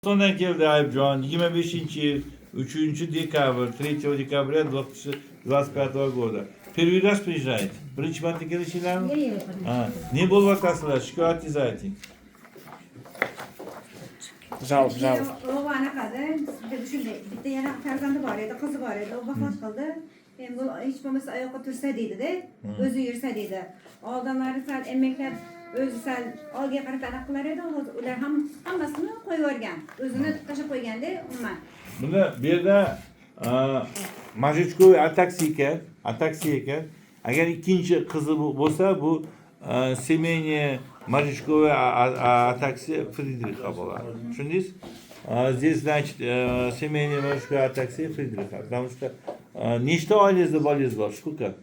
Sonra geldi Aybjon 25 3 dekabr 3 dekabrda 2025 года. Первый раз приезжаете? Birinchi marta kelishinglarmi? Ha, ne bo'lyapsizlar? Shikoyatingizni ayting. Javob. O anaqada shunday bitta yana farzandi bor edi, qizi bor edi. U vafot qildi. Men bu hech bo'lmasa oyoqqa tursa deydi-da, o'zi yursa deydi. Oldinlari sal emmaklab o'zi sal olga qarab anaqa qilar edi, ular hammasini qo'yib yuborgan. O'zini tashlab qo'yganda umuman. Bunda bu yerda Majitskoy ataksi ekan. Agar ikkinchi qizi bo'lsa bu семейное Majitskoy ataksi Friedricha bo'ladi. Tushundingiz? Здесь, значит, семейное Majitskoy ataksi Friedricha. Потому что nechta oilangizda bolangiz bor? Сколько?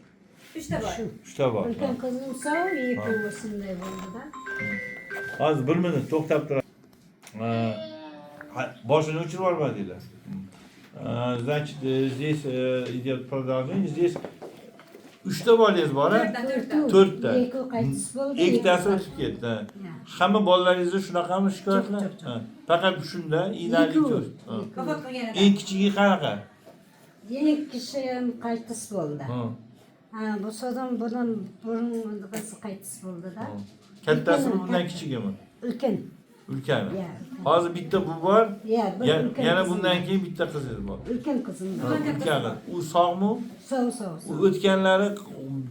3 ta bor. 3 ta bor. Ulkan qizim sog', ikkovi shunday bo'ldi-da. Hozir 1 minut to'xtab turamiz. Boshini o'chirib yubormadinglar. Значит, здесь идет продолжение. Здесь 3 ta bolangiz bor, ha? 4 ta. Ikkitasi o'tib ketdi. Hamma bolalaringizda shunaqami shikoyatlar? Faqat shunda iynali to'rt. Vafot qilgan edi. Eng kichigi qanaqa? Eng kishim qaytis bo'ldi. Bu sodam bundan burunqisi qaytis bo'ldi-da. Kattasimi bundan kichigimi? Ulkan. Ulkani. Ya. Hozir bitta bu bor. Yana qizim bundan keyin bitta qizingiz bor. ulkan qizim bor. Ulkani. U sog'mi? Sog'. U o'tganlari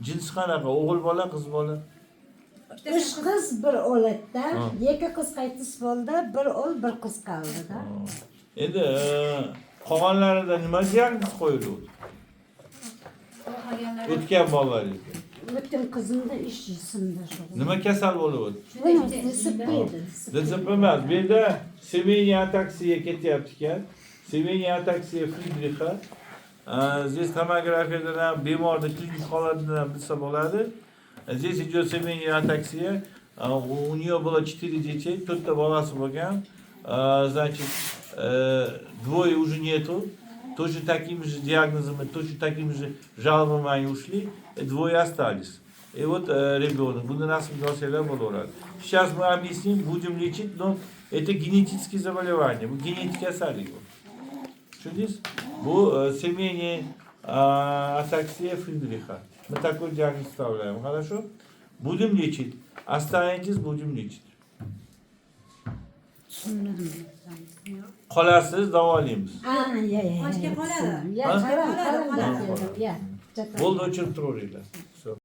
jinsi qanaqa? O'g'il bola, qiz bola? 3 qiz bir o'latda, 2 qiz qaytis bo'ldi, bir o'l, bir qiz qoldi-da. Endi qolganlarida nima diagnoz qo'yildi? O'tgan bolalaringizga. O'tgan qizimda ish jismda shug'ul. Nima kasal bo'lib o'tdi? Disiplinda. DTP emas. Bu yerda семейное ataksiya ketyapti ekan. Семейное ataksiya Friedricha. Здесь tomografiyadan ham bemorni klinik holatidan ham bilsa bo'ladi. Здесь идет семейная атаксия. У нее было 4 детей, 4 bolasi bo'lgan. Значит, двое уже нету. Точно такими же диагнозами, точно такими же жалобами они ушли. Двое остались. И вот ребенок. Bunda nasib dosyada bo'laveradi. Сейчас мы объясним, будем лечить, но это генетические заболевания. Bu genetik kasallik bu. Tushundingiz? Bu семейная атаксия Фридриха. Мы такой диагноз ставляем, хорошо? Будем лечить. Останетесь, будем лечить. Qolasiz, davolaymiz. Ya. Qochga qoladi. Ya, qoladi. Bo'ldi, o'chirib turaveringlar.